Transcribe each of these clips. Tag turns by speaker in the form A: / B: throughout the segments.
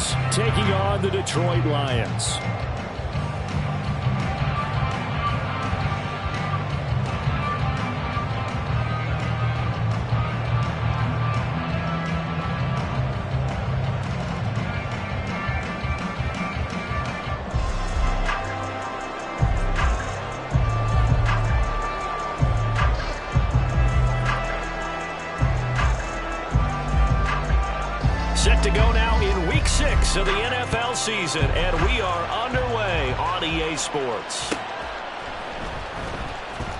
A: Browns taking on the Detroit Lions. Set to go now in Week 6 of the NFL season, and we are underway on EA Sports.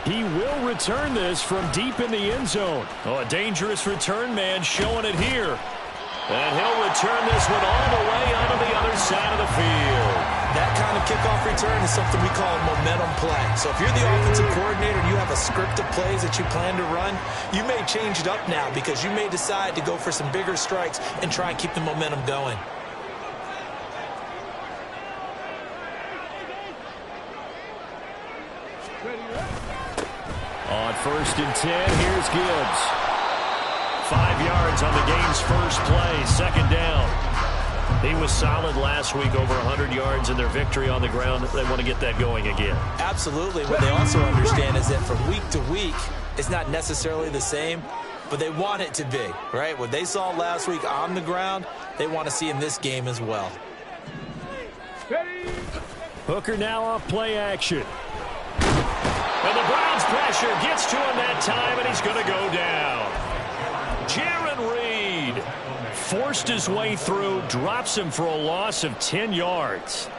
A: He will return this from deep in the end zone. Oh, a dangerous return man showing it here. And he'll return this one all the way onto the other side of the field.
B: That kind of kickoff return is something we call a momentum play. So if you're the offensive coordinator and you have a script of plays that you plan to run, you may change it up now because you may decide to go for some bigger strikes and try and keep the momentum going.
A: On 1st and 10, here's Gibbs. 5 yards on the game's first play, 2nd down. He was solid last week, over 100 yards in their victory on the ground. They want to get that going again.
B: Absolutely. What they also understand is that from week to week, it's not necessarily the same, but they want it to be, right? What they saw last week on the ground, they want to see in this game as well.
A: Hooker now off play action. And the Browns pressure gets to him that time, and he's going to go down. Jaron Reed forced his way through, drops him for a loss of 10 yards.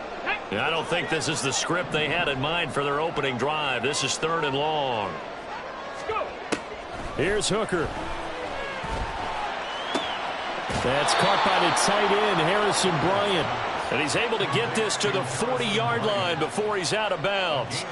A: I don't think this is the script they had in mind for their opening drive. This is 3rd and long. Here's Hooker. That's caught by the tight end, Harrison Bryant. And he's able to get this to the 40-yard line before he's out of bounds.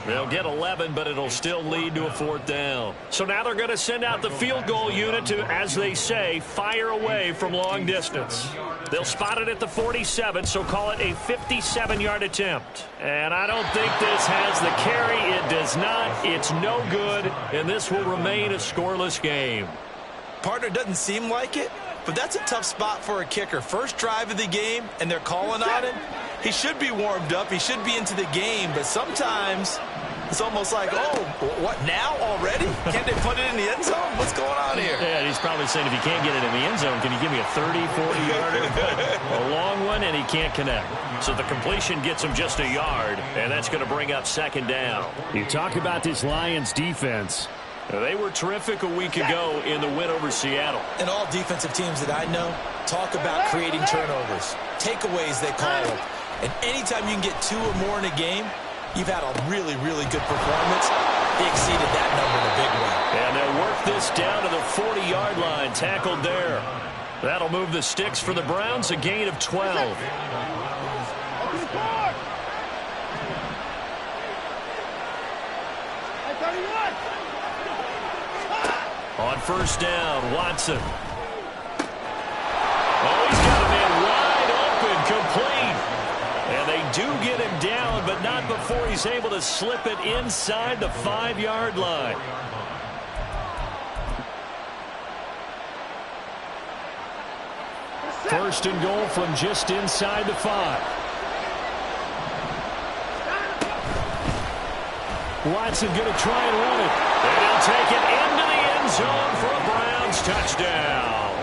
A: They'll get 11, but it'll still lead to a 4th down. So now they're going to send out the field goal unit to, as they say, fire away from long distance. They'll spot it at the 47, so call it a 57-yard attempt. And I don't think this has the carry. It does not. It's no good, and this will remain a scoreless game.
B: Partner, doesn't seem like it, but that's a tough spot for a kicker. First drive of the game, and they're calling on him. He should be warmed up. He should be into the game, but sometimes it's almost like, oh, what, now already? Can't they put it in the end zone? What's going on here?
A: Yeah, he's probably saying, if you can't get it in the end zone, can you give me a 30, 40-yarder? A long one, and he can't connect. So the completion gets him just a yard, and that's going to bring up 2nd down. You talk about this Lions defense. They were terrific a week ago in the win over Seattle.
B: And all defensive teams that I know talk about creating turnovers, takeaways they call them. And anytime you can get 2 or more in a game, you've had a really, really good performance. They exceeded that number in a big way.
A: And they'll work this down to the 40-yard line, tackled there. That'll move the sticks for the Browns, a gain of 12. On 1st down, Watson. Oh, he's got a man wide open, complete. And they do get him down, but not before he's able to slip it inside the 5-yard line. First and goal from just inside the 5. Watson going to try and run it. And he'll take it into the end zone for a Browns touchdown.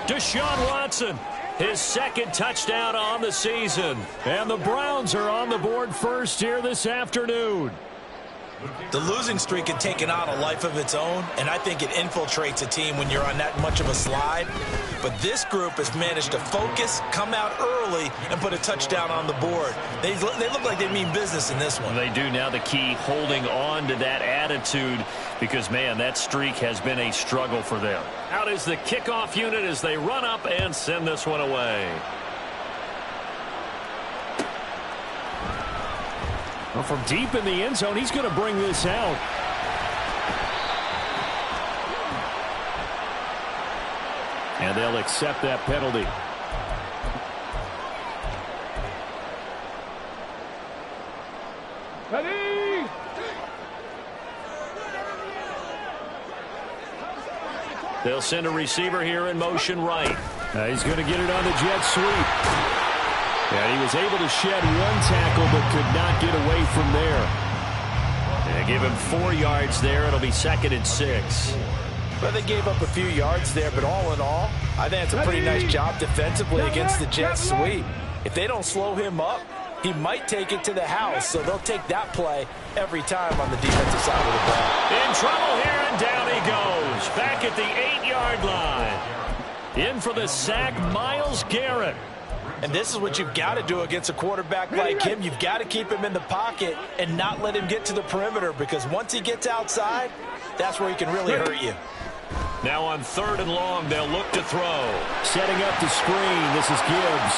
A: Deshaun Watson, his 2nd touchdown on the season. And the Browns are on the board first here this afternoon.
B: The losing streak had taken on a life of its own, and I think it infiltrates a team when you're on that much of a slide. But this group has managed to focus, come out early, and put a touchdown on the board. They look like they mean business in this one.
A: They do. Now the key, holding on to that attitude, because, man, that streak has been a struggle for them. Out is the kickoff unit as they run up and send this one away. Well, from deep in the end zone, he's going to bring this out. And they'll accept that penalty. Ready? They'll send a receiver here in motion right. He's going to get it on the jet sweep. And he was able to shed one tackle but could not get away from there. And give him 4 yards there. It'll be 2nd and 6.
B: Well, they gave up a few yards there, but all in all, I think it's a pretty nice job defensively against the jet sweep. If they don't slow him up, he might take it to the house, so they'll take that play every time on the defensive side of the ball.
A: In trouble here, and down he goes. Back at the 8-yard line. In for the sack, Myles Garrett.
B: And this is what you've got to do against a quarterback like him. You've got to keep him in the pocket and not let him get to the perimeter, because once he gets outside, that's where he can really hurt you.
A: Now on 3rd and long, they'll look to throw. Setting up the screen, this is Gibbs.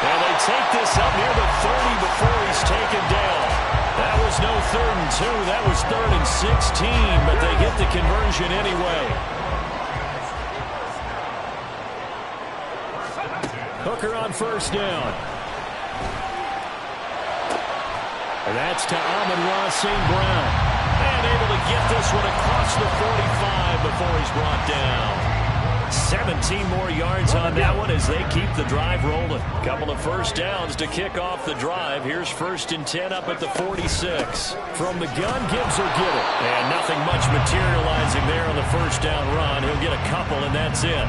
A: And they take this up near the 30 before he's taken down. That was no 3rd and 2, that was 3rd and 16, but they get the conversion anyway. Hooker on 1st down. And that's to Amon-Ra St. Brown. And able to get this one across the 45 before he's brought down. 17 more yards on that one as they keep the drive rolling. Couple of 1st downs to kick off the drive. Here's 1st and 10 up at the 46. From the gun, Gibbs will get it. And nothing much materializing there on the 1st down run. He'll get a couple, and that's it.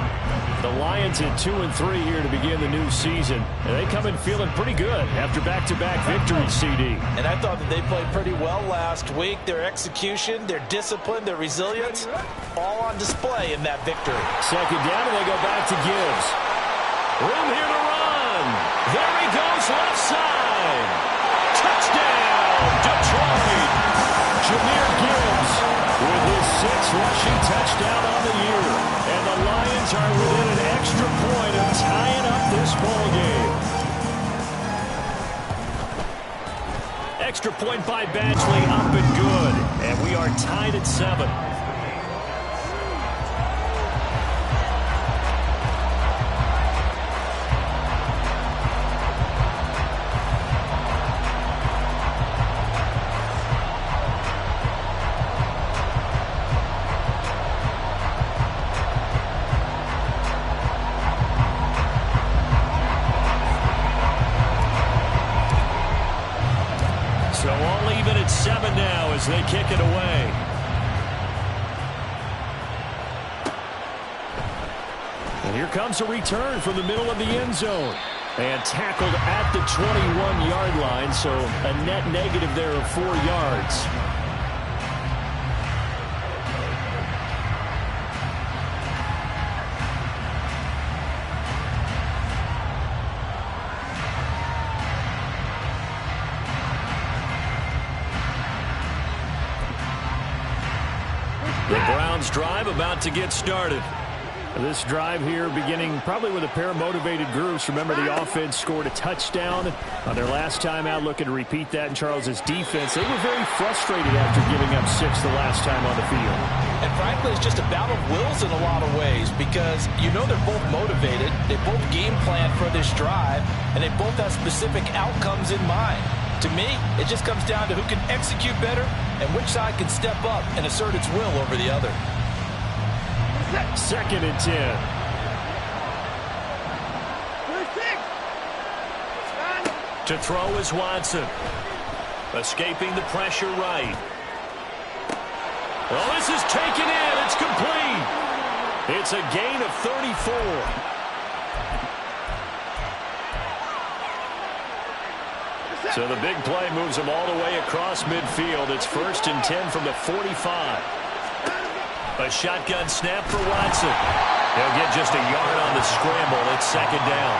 A: The Lions at 2 and 3 here to begin the new season. And they come in feeling pretty good after back-to-back victories, CD.
B: And I thought that they played pretty well last week. Their execution, their discipline, their resilience, all on display in that victory.
A: 2nd down, and they go back to Gibbs. Room here to run. There he goes, left side. Touchdown, Detroit. Jahmyr Gibbs with his 6th rushing touchdown on the year. And the Lions are within an extra point of tying up this ball game. Extra point by Badgley, up and good. And we are tied at 7. So all even at 7 now as they kick it away. And here comes a return from the middle of the end zone. And tackled at the 21-yard line, so a net negative there of 4 yards. The Browns drive about to get started. This drive here beginning probably with a pair of motivated groups. Remember, the offense scored a touchdown on their last time out, looking to repeat that in Charles's defense. They were very frustrated after giving up 6 the last time on the field.
B: And frankly, it's just a battle of wills in a lot of ways, because you know they're both motivated, they both game plan for this drive, and they both have specific outcomes in mind. To me, it just comes down to who can execute better and which side can step up and assert its will over the other.
A: 2nd and 10. To throw is Watson. Escaping the pressure right. Well, this is taken in. It's complete. It's a gain of 34. So the big play moves them all the way across midfield. It's 1st and 10 from the 45. A shotgun snap for Watson. He'll get just a yard on the scramble. It's 2nd down.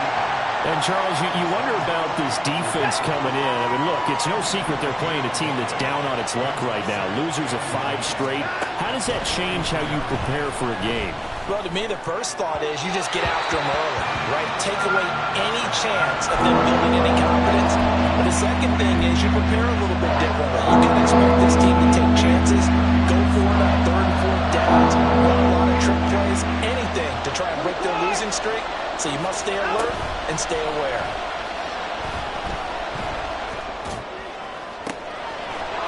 A: And, Charles, you wonder about this defense coming in. I mean, look, it's no secret they're playing a team that's down on its luck right now. Losers of 5 straight. How does that change how you prepare for a game?
B: Well, to me, the first thought is you just get after them early, right? Take away any chance of them building any confidence. But the second thing is you prepare a little bit differently. You can expect this team to take chances, go for it on 3rd and 4th downs, run a lot of trick plays, anything to try and break their losing streak. So you must stay alert and stay aware.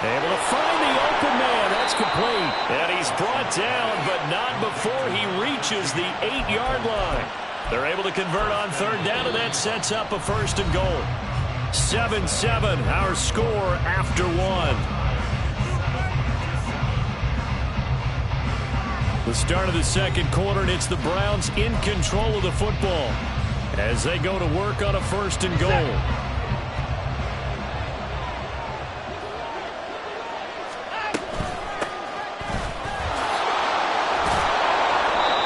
A: Able to find the open man. That's complete. And he's brought down, but not before he reaches the 8-yard line. They're able to convert on third down, and that sets up a first and goal. 7-7, our score after one. The start of the second quarter, and it's the Browns in control of the football as they go to work on a first and goal.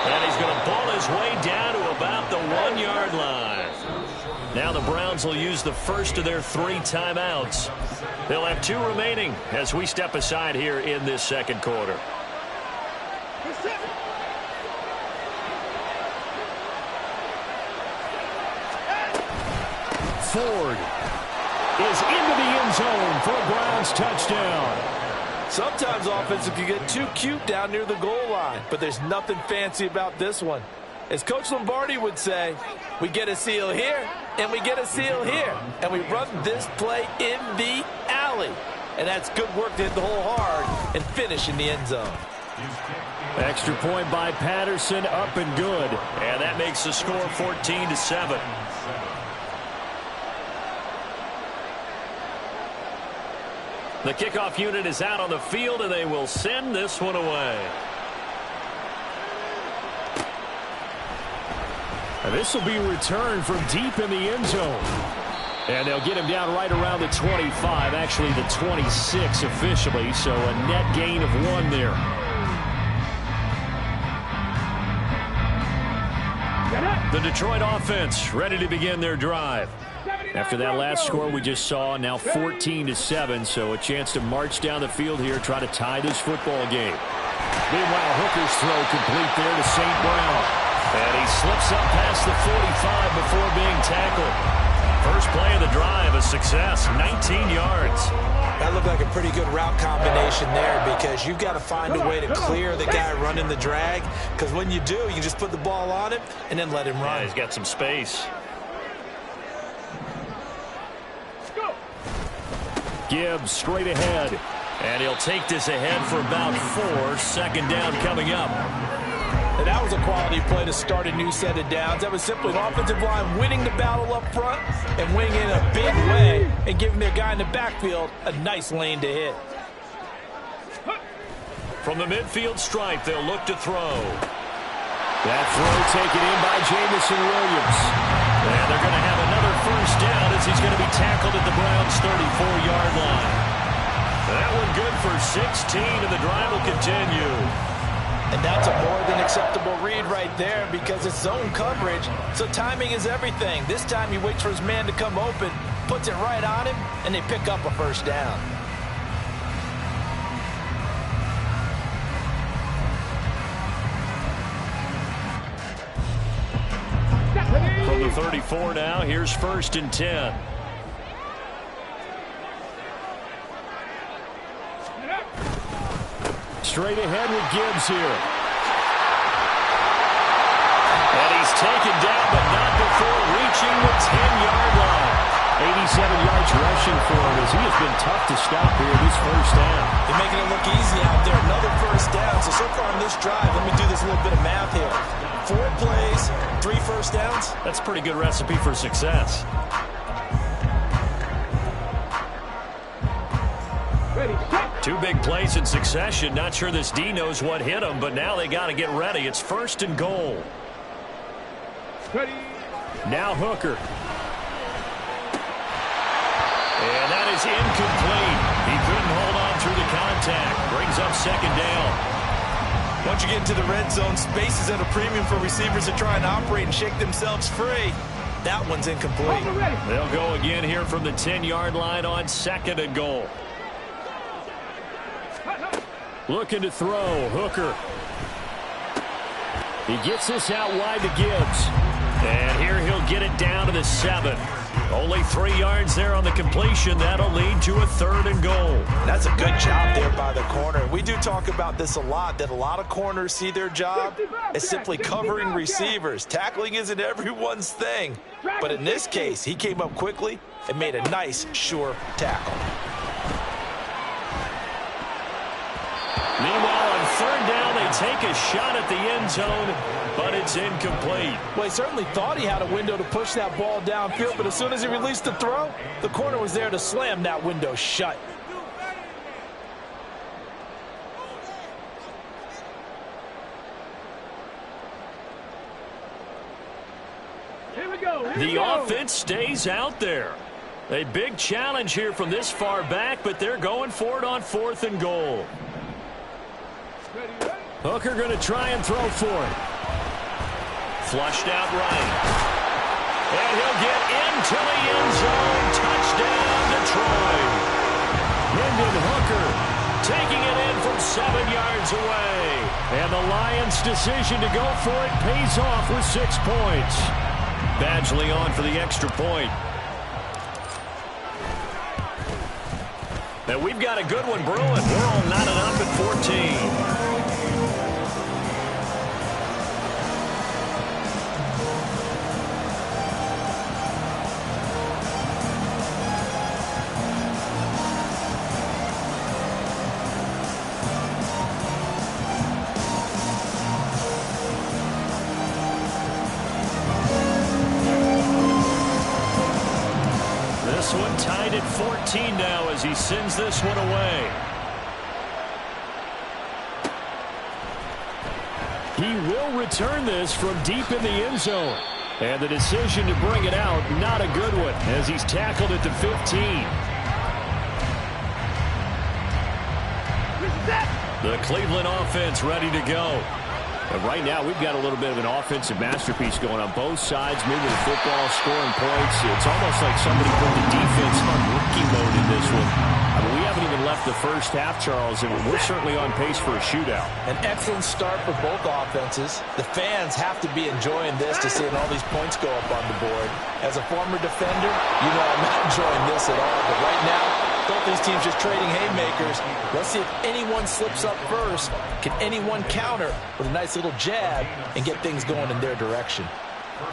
A: And he's going to ball his way down to about the 1-yard line. Now the Browns will use the first of their 3 timeouts. They'll have 2 remaining as we step aside here in this second quarter. Ford is into the end zone for a Browns touchdown.
B: Sometimes offensive you get too cute down near the goal line, but there's nothing fancy about this one. As Coach Lombardi would say, we get a seal here, and we get a seal here, and we run this play in the alley. And that's good work to hit the hole hard and finish in the end zone.
A: Extra point by Patterson, up and good. And that makes the score 14-7. The kickoff unit is out on the field, and they will send this one away. And this will be returned from deep in the end zone. And they'll get him down right around the 25, actually the 26 officially, so a net gain of 1 there. The Detroit offense ready to begin their drive. After that last score we just saw, now 14-7, so a chance to march down the field here, try to tie this football game. Meanwhile, Hooker's throw complete there to St. Brown. And he slips up past the 45 before being tackled. First play of the drive, a success, 19 yards.
B: That looked like a pretty good route combination there because you've got to find a way to clear the guy running the drag, because when you do, you just put the ball on him and then let him run.
A: Yeah, he's got some space. Gibbs straight ahead. And he'll take this ahead for about 4. Second down coming up.
B: And that was a quality play to start a new set of downs. That was simply an offensive line winning the battle up front and winning in a big way and giving their guy in the backfield a nice lane to hit.
A: From the midfield stripe, they'll look to throw. That throw taken in by Jamison Williams. And they're going to have another first down as he's going to be tackled at the Browns' 34-yard line. That one good for 16, and the drive will continue.
B: And that's a more than acceptable read right there because it's zone coverage, so timing is everything. This time he waits for his man to come open, puts it right on him, and they pick up a first down.
A: From the 34 now, here's 1st and 10. Straight ahead with Gibbs here. And he's taken down, but not before reaching the 10-yard line. 87 yards rushing for him as he has been tough to stop here this first down.
B: They're making it look easy out there. Another first down. So far on this drive, let me do this little bit of math here. 4 plays, 3 first downs.
A: That's a pretty good recipe for success.
C: Ready, set.
A: 2 big plays in succession. Not sure this D knows what hit him, but now they got to get ready. It's 1st and goal.
C: Ready.
A: Now Hooker. And that is incomplete. He couldn't hold on through the contact. Brings up 2nd down.
B: Once you get into the red zone, space is at a premium for receivers to try and operate and shake themselves free. That one's incomplete.
A: They'll go again here from the 10-yard line on 2nd and goal. Looking to throw. Hooker. He gets this out wide to Gibbs. And here he'll get it down to the 7. Only 3 yards there on the completion. That'll lead to a 3rd and goal.
B: That's a good job there by the corner. We do talk about this a lot, that a lot of corners see their job as simply covering receivers. Tackling isn't everyone's thing. But in this case, he came up quickly and made a nice, sure tackle.
A: take a shot at the end zone, but it's incomplete.
B: Well, he certainly thought he had a window to push that ball downfield, but as soon as he released the throw, the corner was there to slam that window shut.
A: The offense stays out there. A big challenge here from this far back, but they're going for it on 4th and goal. Hooker going to try and throw for it. Flushed out right. And he'll get into the end zone. Touchdown, Detroit. Hendon Hooker taking it in from 7 yards away. And the Lions' decision to go for it pays off with 6 points. Badgley on for the extra point. And we've got a good one brewing. We're all knotted up at 14. This one tied at 14 now as he sends this one away. He will return this from deep in the end zone. And the decision to bring it out, not a good one, as he's tackled at the 15. The Cleveland offense ready to go. But right now, we've got a little bit of an offensive masterpiece going on both sides, moving the football, scoring points. It's almost like somebody put the defense on rookie mode in this one. I mean, we haven't even left the first half, Charles, and we're certainly on pace for a shootout.
B: An excellent start for both offenses. The fans have to be enjoying this to seeing all these points go up on the board. As a former defender, you know I'm not enjoying this at all. But right now, both these teams just trading haymakers. Let's see if anyone slips up first. Can anyone counter with a nice little jab and get things going in their direction?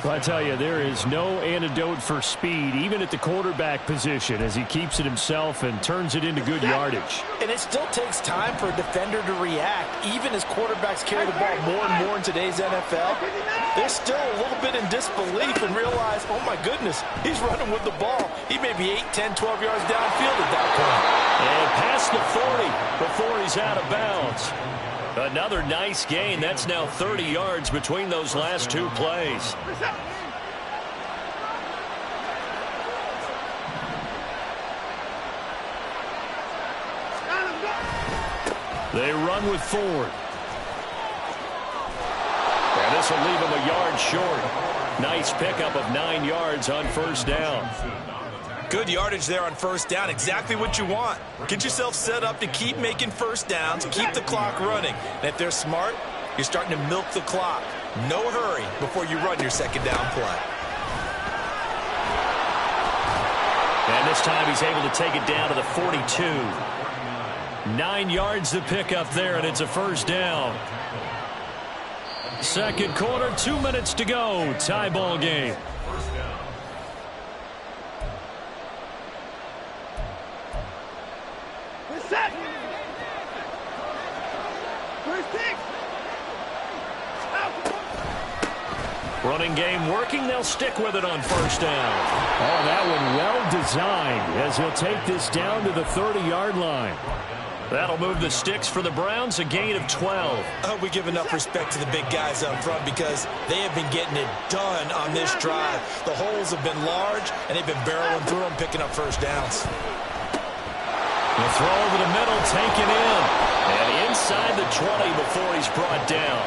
A: Well, I tell you, there is no antidote for speed, even at the quarterback position, as he keeps it himself and turns it into good yardage.
B: And it still takes time for a defender to react, even as quarterbacks carry the ball more and more in today's NFL. They're still a little bit in disbelief and realize, oh my goodness, he's running with the ball. He may be 8, 10, 12 yards downfield at that point.
A: And past the 40 before he's out of bounds. Another nice gain. That's now 30 yards between those last 2 plays. They run with Ford. And this will leave him a yard short. Nice pickup of 9 yards on first down.
B: Good yardage there on first down. Exactly what you want. Get yourself set up to keep making first downs, keep the clock running. And if they're smart, you're starting to milk the clock. No hurry before you run your second down play.
A: And this time he's able to take it down to the 42. 9 yards to pick up there, and it's a first down. Second quarter, 2 minutes to go. Tie ball game. Running game working. They'll stick with it on first down. Oh, that one well designed as he'll take this down to the 30-yard line. That'll move the sticks for the Browns, a gain of 12.
B: I hope we give enough respect to the big guys up front because they have been getting it done on this drive. The holes have been large, and they've been barreling through them, picking up first downs.
A: The throw over the middle, taken in. And inside the 20 before he's brought down.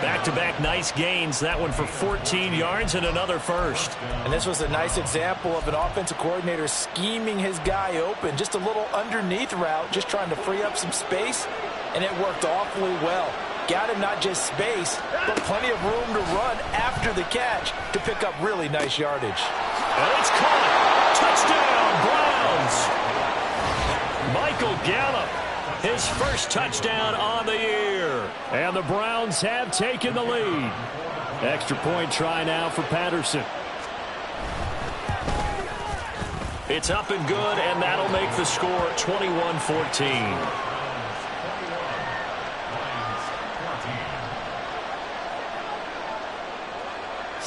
A: Back-to-back nice gains. That one for 14 yards and another first.
B: And this was a nice example of an offensive coordinator scheming his guy open. Just a little underneath route, just trying to free up some space. And it worked awfully well. Got him not just space, but plenty of room to run after the catch to pick up really nice yardage.
A: And it's caught. Touchdown, Browns. Michael Gallup. His first touchdown on the year. And the Browns have taken the lead. Extra point try now for Patterson. It's up and good, and that'll make the score 21-14.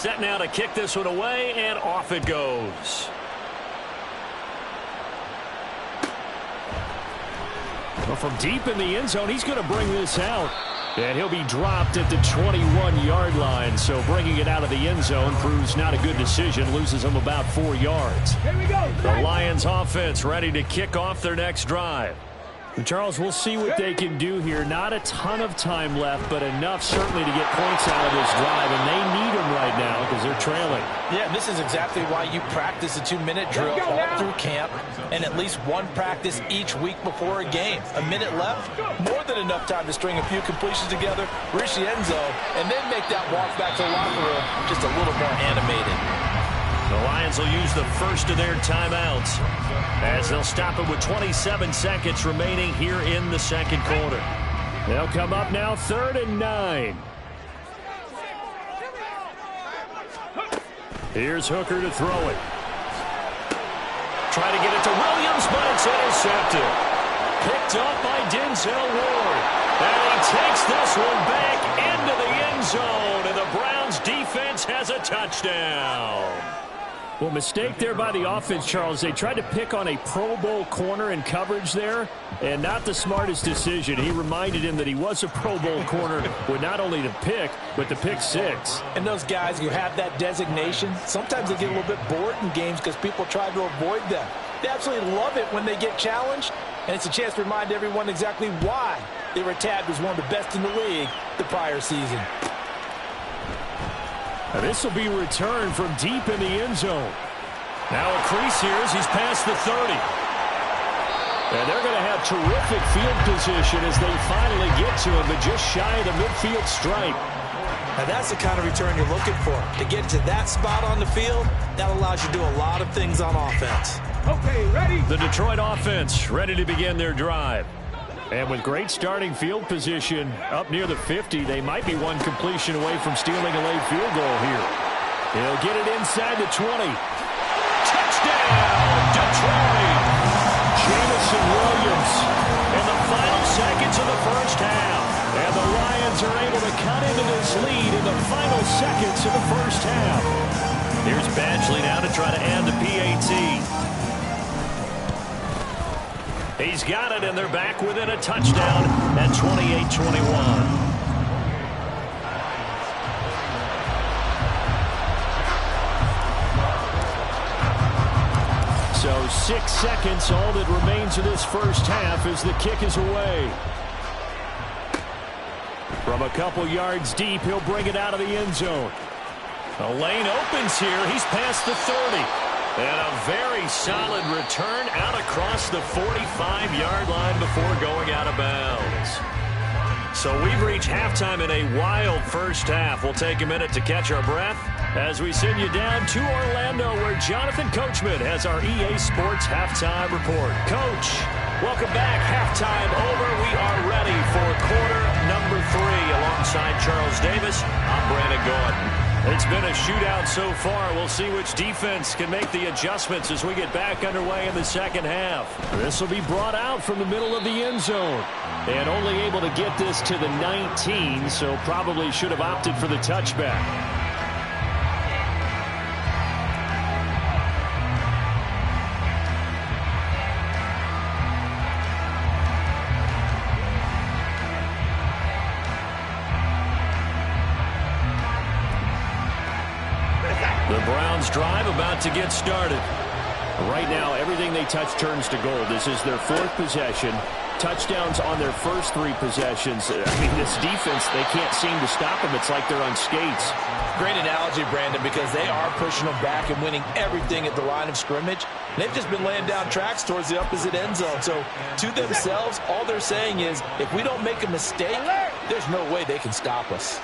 A: set now to kick this one away, and off it goes. Well, from deep in the end zone, he's going to bring this out. And he'll be dropped at the 21-yard line. So bringing it out of the end zone proves not a good decision. Loses him about 4 yards.
C: Here we go.
A: The Lions offense ready to kick off their next drive.
D: Charles, we'll see what they can do here. Not a ton of time left, but enough certainly to get points out of this drive, and they need them right now because they're trailing.
B: Yeah, this is exactly why you practice a 2-minute drill all through camp and at least one practice each week before a game. A minute left, more than enough time to string a few completions together, reach the end zone, and then make that walk back to the locker room just a little more animated.
A: The Lions will use the first of their timeouts as they'll stop it with 27 seconds remaining here in the second quarter.
D: They'll come up now 3rd and 9. Here's Hooker to throw it.
A: Try to get it to Williams, but it's intercepted. Picked up by Denzel Ward. And he takes this one back into the end zone, and the Browns defense has a touchdown.
D: Well, mistake there by the offense, Charles. They tried to pick on a Pro Bowl corner in coverage there, and not the smartest decision. He reminded him that he was a Pro Bowl corner with not only the pick, but the pick six.
B: And those guys who have that designation, sometimes they get a little bit bored in games because people try to avoid them. They absolutely love it when they get challenged, and it's a chance to remind everyone exactly why they were tabbed as one of the best in the league the prior season.
D: This will be returned from deep in the end zone.
A: Now a crease here as he's past the 30.
D: And they're going to have terrific field position as they finally get to him, but just shy of the midfield stripe.
B: Now that's the kind of return you're looking for. To get to that spot on the field, that allows you to do a lot of things on offense.
C: Okay, ready.
A: The Detroit offense ready to begin their drive.
D: And with great starting field position up near the 50, they might be one completion away from stealing a late field goal here. He'll get it inside the 20.
A: Touchdown, Detroit!
D: Jamison Williams
A: In the final seconds of the first half.
D: and the Lions are able to cut into this lead in the final seconds of the first half.
A: Here's Badgley now to try to end the PAT. He's got it, and they're back within a touchdown at 28-21.
D: So 6 seconds, all that remains of this first half as the kick is away. From a couple yards deep, he'll bring it out of the end zone.
A: The lane opens here. He's past the 30. And a very solid return out across the 45-yard line before going out of bounds. So we've reached halftime in a wild first half. We'll take a minute to catch our breath as we send you down to Orlando, where Jonathan Coachman has our EA Sports halftime report. Coach, welcome back. Halftime over. We are ready for quarter number 3. Alongside Charles Davis, I'm Brandon Gordon. It's been a shootout so far. We'll see which defense can make the adjustments as we get back underway in the second half.
D: This will be brought out from the middle of the end zone. And only able to get this to the 19, so probably should have opted for the touchback.
A: The Browns drive about to get started.
D: Right now, everything they touch turns to gold. This is their 4th possession. Touchdowns on their first 3 possessions. I mean, this defense, they can't seem to stop them. It's like they're on skates.
B: Great analogy, Brandon, because they are pushing them back and winning everything at the line of scrimmage. They've just been laying down tracks towards the opposite end zone. So, to themselves, all they're saying is, if we don't make a mistake, there's no way they can stop us.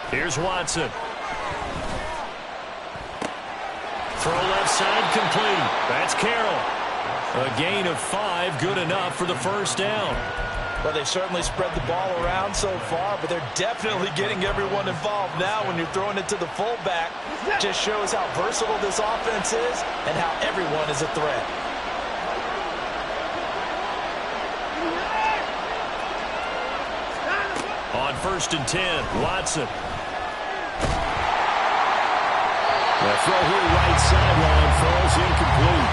A: Here's Watson. Throw left side complete. That's Carroll. A gain of 5, good enough for the first down.
B: Well, they've certainly spread the ball around so far, but they're definitely getting everyone involved now when you're throwing it to the fullback. Just shows how versatile this offense is and how everyone is a threat.
A: On 1st and 10. Watson.
D: The throw here right sideline falls incomplete.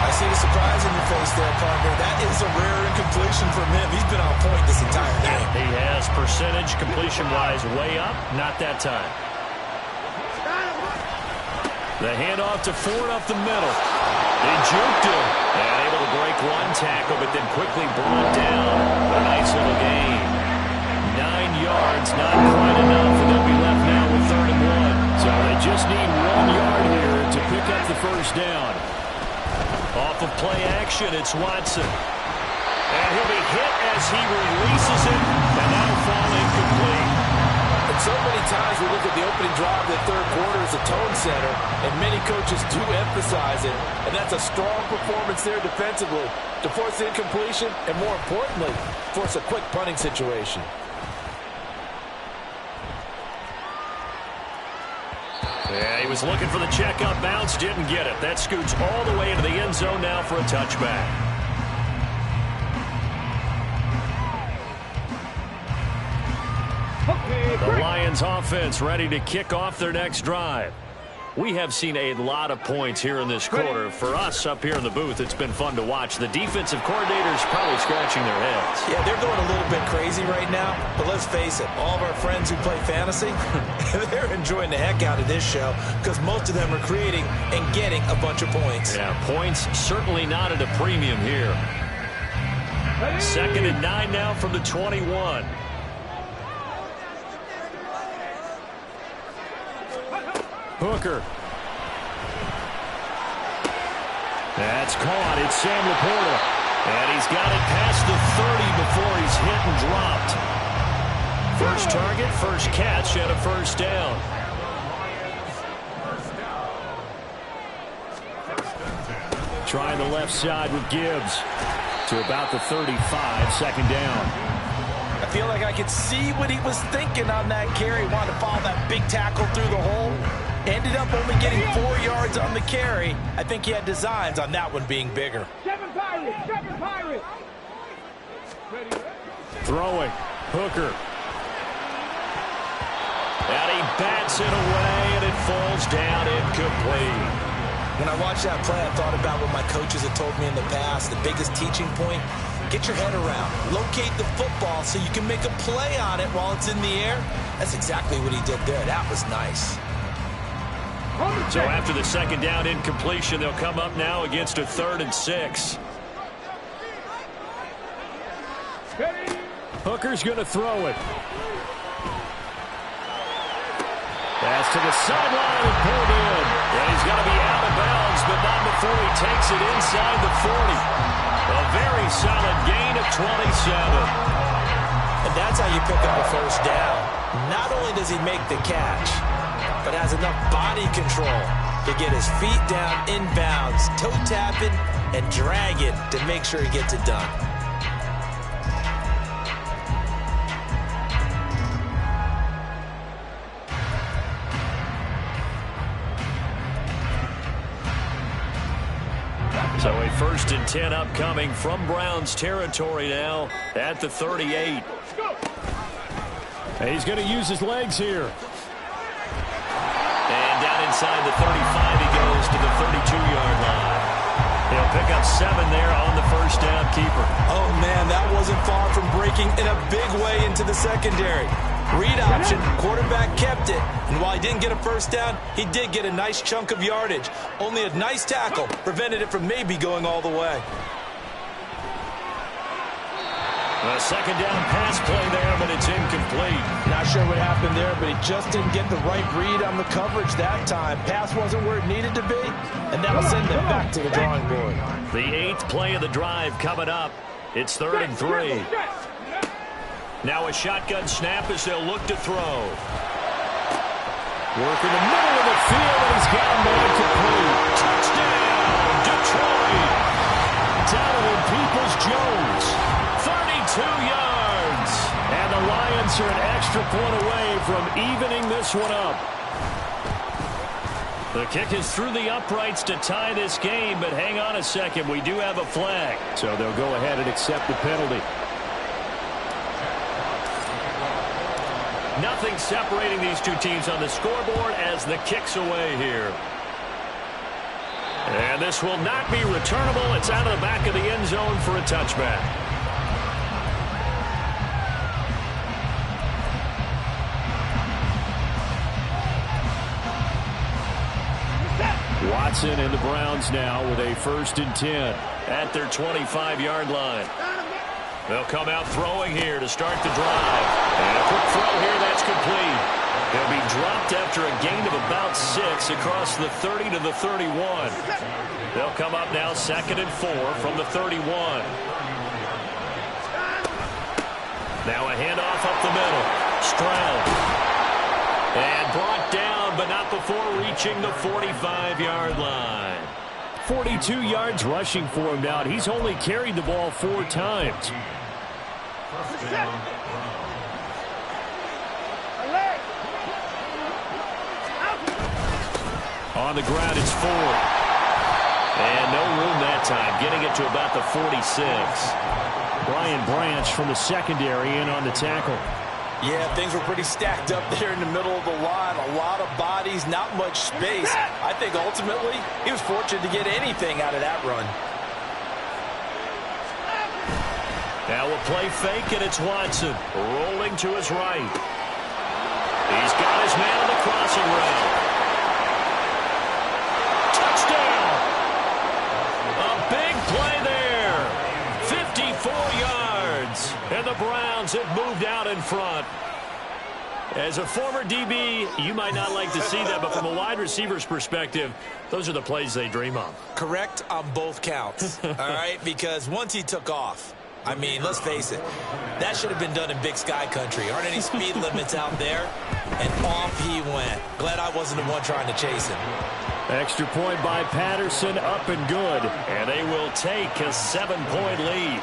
B: I see the surprise in your face there, partner. That is a rare incompletion from him. He's been on point this entire game.
A: He has percentage completion-wise way up. Not that time. The handoff to Ford up the middle. They juked him. And able to break one tackle, but then quickly brought down. A nice little gain. 9 yards, not quite enough, and they'll be left now with 3rd and 1.
D: So they just need 1 yard here to pick up the first down.
A: Off of play action, it's Watson. And he'll be hit as he releases it, and that'll fall incomplete.
E: And so many times we look at the opening drive of the third quarter as a tone setter, and many coaches do emphasize it, and that's a strong performance there defensively to force the incompletion and, more importantly, force a quick punting situation.
A: Yeah, he was looking for the check-up bounce, didn't get it. That scoots all the way into the end zone now for a touchback. The Lions offense ready to kick off their next drive. We have seen a lot of points here in this quarter. For us up here in the booth, it's been fun to watch. The defensive coordinators probably scratching their heads.
B: Yeah, they're going a little bit crazy right now, but let's face it, all of our friends who play fantasy, they're enjoying the heck out of this show because most of them are creating and getting a bunch of points.
A: Yeah, points certainly not at a premium here. 2nd and 9 now from the 21.
D: Hooker. That's caught. It's Sam Laporta.
A: And he's got it past the 30 before he's hit and dropped. First target, first catch, and a first down.
D: Trying the left side with Gibbs to about the 35, 2nd down.
B: I feel like I could see what he was thinking on that carry. Wanted to follow that big tackle through the hole. Ended up only getting 4 yards on the carry. I think he had designs on that one being bigger.
D: Throwing. Hooker.
A: And he bats it away, and it falls down incomplete.
B: When I watched that play, I thought about what my coaches had told me in the past. The biggest teaching point, get your head around. Locate the football so you can make a play on it while it's in the air. That's exactly what he did there. That was nice.
A: So after the 2nd down incompletion, they'll come up now against a 3rd and 6.
D: Hooker's going to throw it. Pass to the sideline and pulled in.
A: And he's got to be out of bounds, but not before he takes it inside the 40. A very solid gain of 27.
B: And that's how you pick up a first down. Not only does he make the catch, but has enough body control to get his feet down inbounds, toe tapping and dragging to make sure he gets it done.
A: So a 1st and 10 upcoming from Browns territory now at the 38.
D: And he's going to use his legs here.
A: And down inside the 35, he goes to the 32-yard line. He'll pick up 7 there on the first down keeper.
B: Oh, man, that wasn't far from breaking in a big way into the secondary. Read option, quarterback kept it. And while he didn't get a first down, he did get a nice chunk of yardage. Only a nice tackle prevented it from maybe going all the way.
A: A 2nd down pass play there, but it's incomplete.
E: Not sure what happened there, but he just didn't get the right read on the coverage that time. Pass wasn't where it needed to be, and that'll send them back to the drawing board.
A: The 8th play of the drive coming up. It's 3rd and 3. Now a shotgun snap as they'll look to throw.
D: Work in the middle of the field, and he's got him there complete.
A: Touchdown, Detroit.
D: Donovan Peoples-Jones.
A: 32 yards.
D: And the Lions are an extra point away from evening this one up.
A: The kick is through the uprights to tie this game, but hang on a second. We do have a flag.
D: So they'll go ahead and accept the penalty.
A: Nothing separating these two teams on the scoreboard as the kick's away here. And this will not be returnable. It's out of the back of the end zone for a touchback.
D: Watson and the Browns now with a 1st and 10
A: at their 25-yard line. They'll come out throwing here to start the drive. And a quick throw here, that's complete. He'll be dropped after a gain of about 6 across the 30 to the 31. They'll come up now 2nd and 4 from the 31. Now a handoff up the middle. Stroud. And brought down, but not before reaching the 45-yard line.
D: 42 yards rushing for him now. He's only carried the ball 4 times.
A: On the ground, it's Ford. And no room that time, getting it to about the 46.
D: Brian Branch from the secondary in on the tackle.
E: Yeah, things were pretty stacked up there in the middle of the line. A lot of bodies, not much space. I think ultimately he was fortunate to get anything out of that run.
A: Now a play fake, and it's Watson rolling to his right. He's got his man on the crossing route. Touchdown! A big play there. 54 yards. And the Browns have moved out in front. As a former DB, you might not like to see that, but from a wide receiver's perspective, those are the plays they dream of.
B: Correct on both counts, all right? Because once he took off, I mean, let's face it, that should have been done in Big Sky country. Aren't any speed limits out there? And off he went. Glad I wasn't the one trying to chase him.
D: Extra point by Patterson, up and good.
A: And they will take a 7-point lead.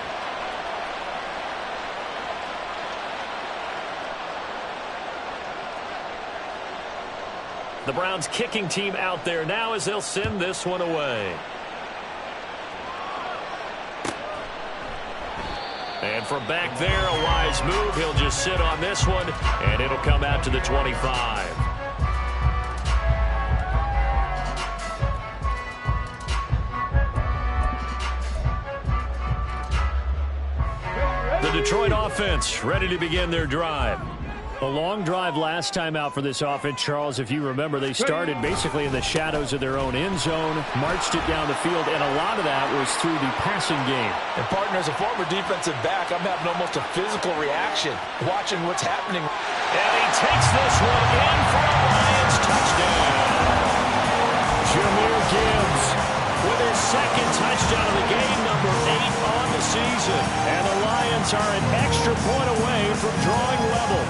A: The Browns kicking team out there now as they'll send this one away. And from back there, a wise move. He'll just sit on this one, and it'll come out to the 25. The Detroit offense ready to begin their drive.
D: A long drive last time out for this offense, Charles. If you remember, they started basically in the shadows of their own end zone, marched it down the field, and a lot of that was through the passing game.
E: And, partner, as a former defensive back, I'm having almost a physical reaction watching what's happening.
A: And he takes this one in for a Lions touchdown.
D: Jahmyr Gibbs
A: with his 2nd touchdown of the game, number 8 on the season. And the Lions are an extra point away from drawing level.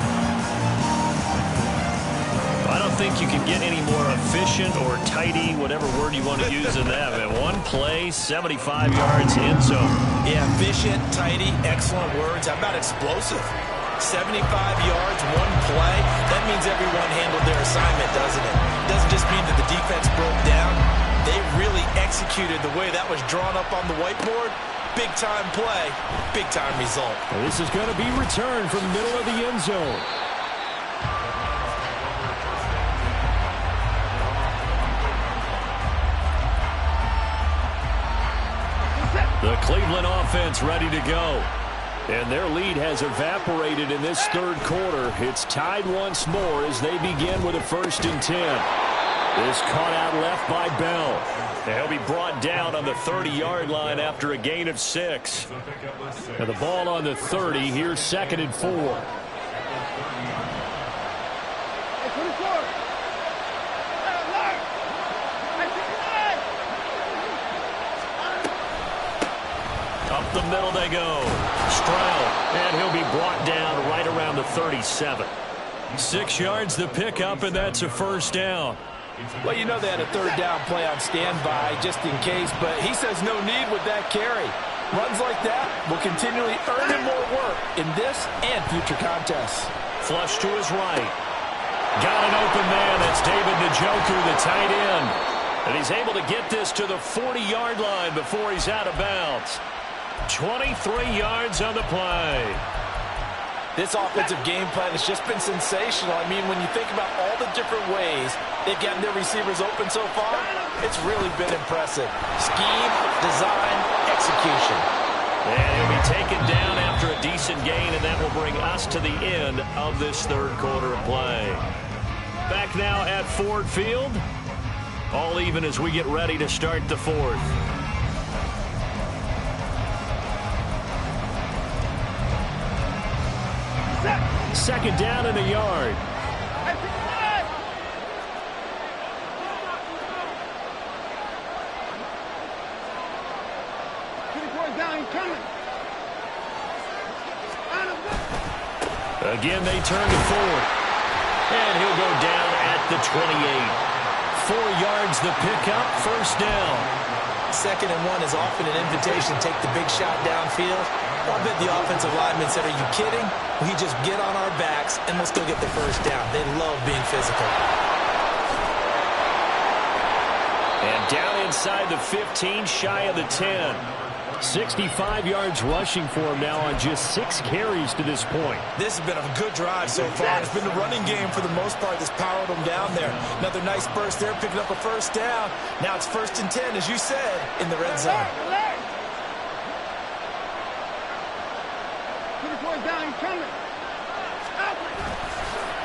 A: I don't think you can get any more efficient or tidy, whatever word you want to use in that. Man, one play, 75 yards in zone.
B: Yeah, efficient, tidy, excellent words. How about explosive? 75 yards, one play. That means everyone handled their assignment, doesn't it? It doesn't just mean that the defense broke down. They really executed the way that was drawn up on the whiteboard. Big-time play, big-time result.
D: Well, this is going to be returned from the middle of the end zone.
A: The Cleveland offense ready to go. And their lead has evaporated in this 3rd quarter. It's tied once more as they begin with a 1st and 10. This caught out left by Bell. And he'll be brought down on the 30-yard line after a gain of 6.
D: And the ball on the 30. Here's 2nd and 4.
A: Up the middle they go. Stroud, and he'll be brought down right around the 37. 6 yards the pickup, and that's a 1st down.
E: Well, you know they had a 3rd down play on standby just in case, but he says no need with that carry. Runs like that will continually earn him more work in this and future contests.
A: Flush to his right. Got an open man. That's David Njoku, the tight end. And he's able to get this to the 40-yard line before he's out of bounds. 23 yards on the play.
E: This offensive game plan has just been sensational. I mean, when you think about all the different ways they've gotten their receivers open so far, it's really been impressive. Scheme, design, execution.
A: And he'll be taken down after a decent gain, and that will bring us to the end of this third quarter of play. Back now at Ford Field. All even as we get ready to start the fourth.
D: Second down and a yard.
A: Again, they turn to Ford. And he'll go down at the 28. 4 yards the pickup, first down.
B: 2nd and 1 is often an invitation to take the big shot downfield. Well, I bet the offensive lineman said, are you kidding? We just get on our backs and let's go get the first down. They love being physical.
A: And down inside the 15, shy of the 10.
D: 65 yards rushing for him now on just 6 carries to this point.
B: This has been a good drive so far. It's been the running game for the most part that's powered them down there. Another nice burst there, picking up a first down. Now it's 1st and 10, as you said, in the red zone.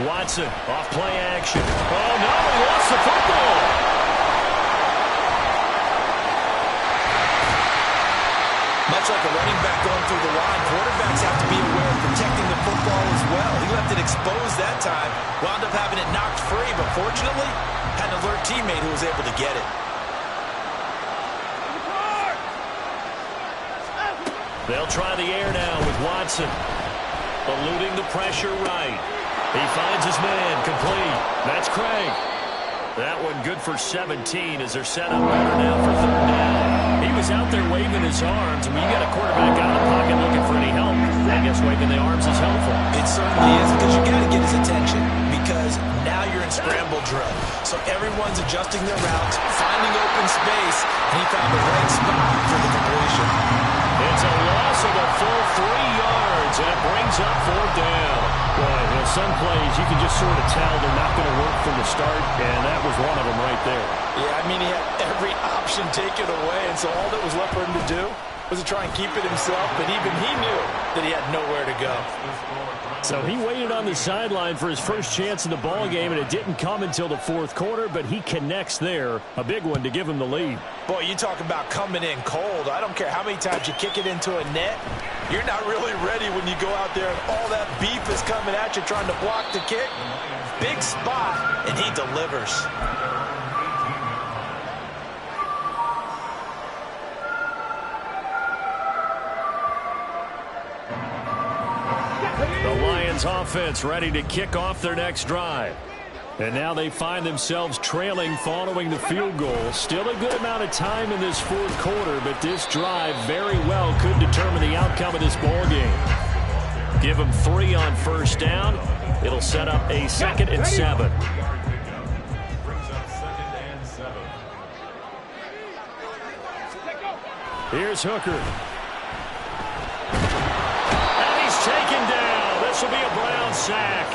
A: Watson, off play action. Oh, no, he lost the football.
B: Much like a running back going through the line, quarterbacks have to be aware of protecting the football as well. He left it exposed that time, wound up having it knocked free, but fortunately, had an alert teammate who was able to get it.
A: They'll try the air now with Watson. Eluding the pressure right. He finds his man, complete. That's Craig. That one good for 17 as they're set up better now for 3rd down.
D: He was out there waving his arms. When you got a quarterback out of the pocket looking for any help, I guess waving the arms is helpful.
B: It certainly is, because you got to get his attention, because now you're in scramble drill. So everyone's adjusting their routes, finding open space, and he found the right spot for the completion.
A: It's a loss of a full 3 yards, and it brings up 4th down.
D: Boy, you know, some plays you can just sort of tell they're not going to work from the start, and that was one of them right there.
B: Yeah, I mean, he had every option taken away, and so all that was left for him to do was to try and keep it himself, but even he knew that he had nowhere to go.
D: So he waited on the sideline for his first chance in the ball game, and it didn't come until the 4th quarter, but he connects there. A big one to give him the lead.
B: Boy, you talk about coming in cold. I don't care how many times you kick it into a net. You're not really ready when you go out there and all that beef is coming at you trying to block the kick. Big spot, and he delivers.
A: The Lions offense ready to kick off their next drive.
D: And now they find themselves trailing following the field goal. Still a good amount of time in this 4th quarter, but this drive very well could determine the outcome of this ball game.
A: Give them 3 on 1st down. It'll set up a 2nd and 7.
D: Here's Hooker.
A: And he's taken down. This will be a Brown sack.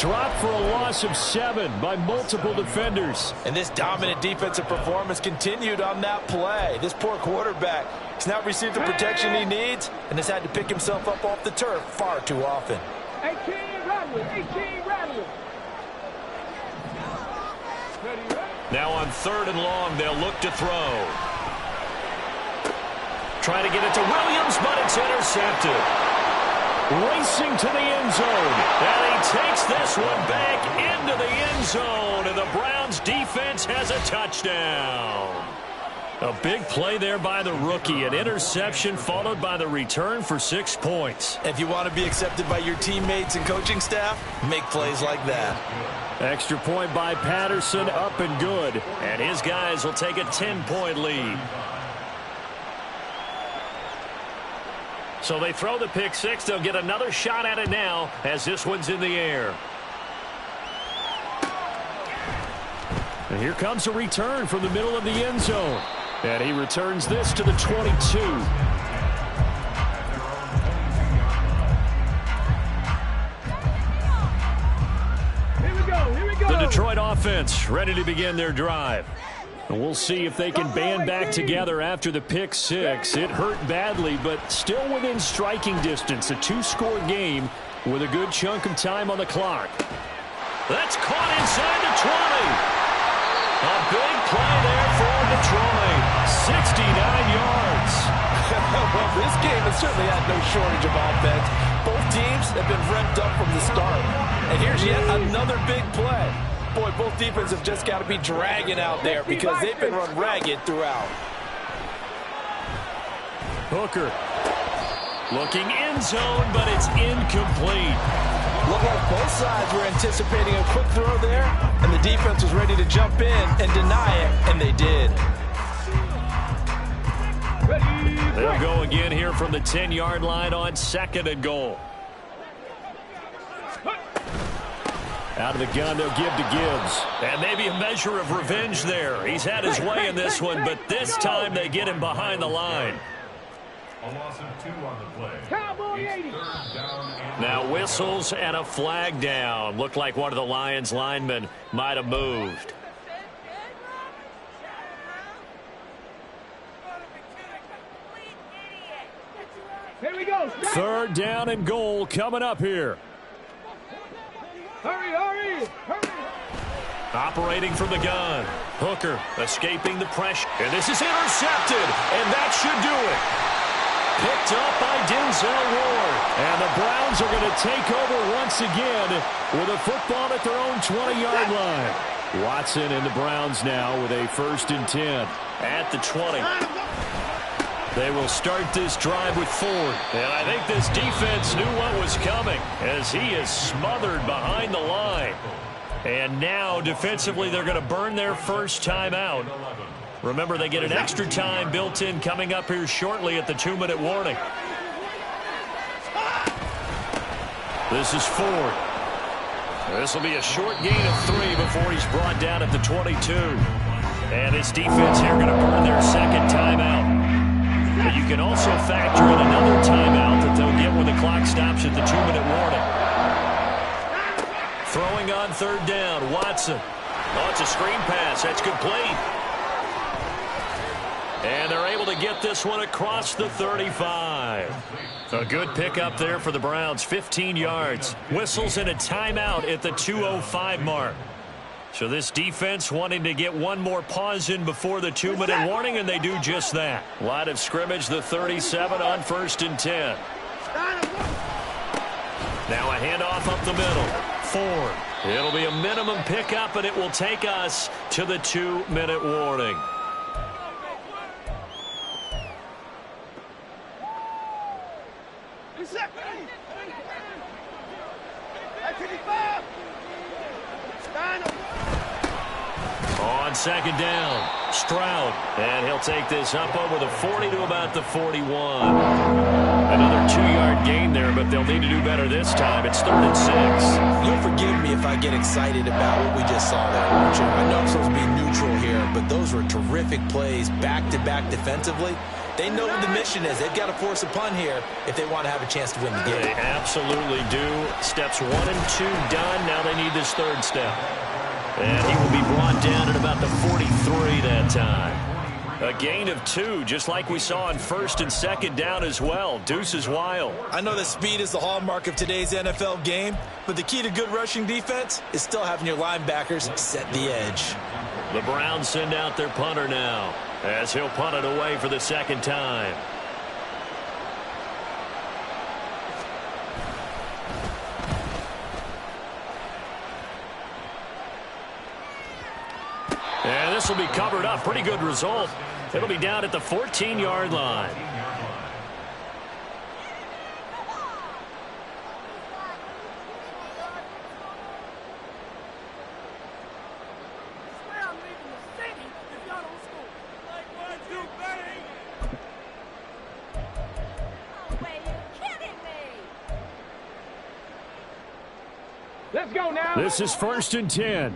D: Dropped for a loss of 7 by multiple defenders.
B: And this dominant defensive performance continued on that play. This poor quarterback has not received the protection he needs and has had to pick himself up off the turf far too often.
C: 18 Rattler, 18 Rattler.
A: Now on 3rd and long, they'll look to throw. Trying to get it to Williams, but it's intercepted.
D: Racing to the end zone.
A: And he takes this one back into the end zone, and the Browns defense has a touchdown.
D: A big play there by the rookie. An interception followed by the return for 6 points.
B: If you want to be accepted by your teammates and coaching staff, make plays like that.
D: Extra point by Patterson, up and good.
A: And his guys will take a 10-point lead. So they throw the pick 6. They'll get another shot at it now as this one's in the air.
D: And here comes a return from the middle of the end zone. And he returns this to the 22.
A: The Detroit offense ready to begin their drive. And we'll see if they can band back together after the pick six. It hurt badly, but still within striking distance. A two-score game with a good chunk of time on the clock. That's caught inside the 20. A big play there for Detroit. 69 yards.
E: Well, this game has certainly had no shortage of offense. Both teams have been revved up from the start. And here's yet another big play. Boy, both defenses have just got to be dragging out there because they've been run ragged throughout.
A: Hooker looking end zone, but it's incomplete.
E: Looked like both sides were anticipating a quick throw there, and the defense was ready to jump in and deny it, and they did.
A: They'll go again here from the 10-yard line on 2nd and goal. Out of the gun, they'll give to Gibbs. And maybe a measure of revenge there. He's had his way in this one, but this time they get him behind the line.
F: A loss of 2 on the play.
C: Cowboy 80.
A: Now whistles and a flag down. Looked like one of the Lions linemen might have moved.
C: Here we go.
A: 3rd down and goal coming up here.
C: Hurry, hurry, hurry.
A: Operating from the gun. Hooker escaping the pressure. And this is intercepted. And that should do it. Picked up by Denzel Ward. And the Browns are going to take over once again with a football at their own 20-yard line. Watson and the Browns now with a 1st and 10 at the 20. They will start this drive with Ford. And I think this defense knew what was coming as he is smothered behind the line. And now defensively they're going to burn their first timeout. Remember, they get an extra time built in coming up here shortly at the 2-minute warning. This is Ford. This will be a short gain of 3 before he's brought down at the 22. And this defense here going to burn their 2nd timeout. But you can also factor in another timeout that they'll get when the clock stops at the 2-minute warning. Throwing on 3rd down, Watson. Oh, it's a screen pass. That's complete. And they're able to get this one across the 35. A good pickup there for the Browns, 15 yards. Whistles in a timeout at the 2:05 mark. So this defense wanting to get one more pause in before the 2-minute warning, and they do just that. Line of scrimmage, the 37 on 1st and 10. Now a handoff up the middle. Ford. It'll be a minimum pickup, and it will take us to the 2-minute warning. On 2nd down, Stroud. And he'll take this up over the 40 to about the 41. Another 2-yard gain there, but they'll need to do better this time. It's 3rd and 6.
B: You'll forgive me if I get excited about what we just saw there, won't you? I know I'm supposed to be neutral here, but those were terrific plays back-to-back defensively. They know what the mission is. They've got to force a punt here if they want to have a chance to win the game.
A: They absolutely do. Steps 1 and 2 done. Now they need this 3rd step. And he will be brought down at about the 43 that time. A gain of 2, just like we saw on 1st and 2nd down as well. Deuce is wild.
B: I know that speed is the hallmark of today's NFL game, but the key to good rushing defense is still having your linebackers set the edge.
A: The Browns send out their punter now, as he'll punt it away for the 2nd time. And this will be covered up. Pretty good result. It'll be down at the 14-yard line.
C: Let's go now.
D: This is 1st and 10.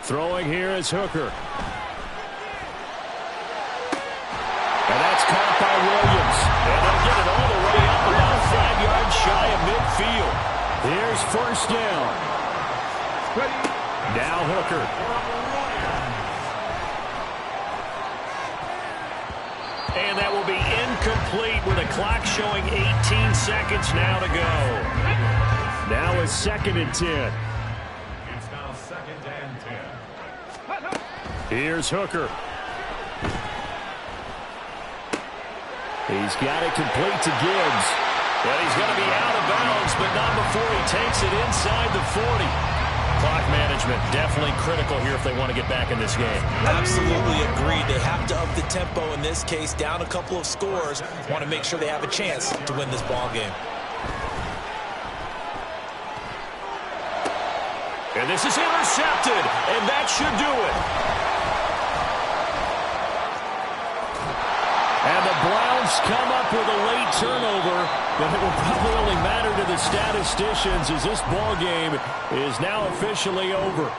D: Throwing here is Hooker. And that's caught by Williams. And they'll get it all the way up about
A: 5 yards shy of midfield.
D: Here's first down. Now Hooker.
A: And that will be incomplete with a clock showing 18 seconds now to go.
D: Now a 2nd and 10.
F: It's now 2nd and 10.
D: Here's Hooker. He's got it complete to Gibbs.
A: And he's going to be out of bounds, but not before he takes it inside the 40. Clock management definitely critical here if they want to get back in this game.
B: Absolutely agreed. They have to up the tempo in this case, down a couple of scores. Want to make sure they have a chance to win this ball game.
A: And this is intercepted, and that should do it. And the Browns come up with a late turnover, but it will probably only matter to the statisticians as this ball game is now officially over.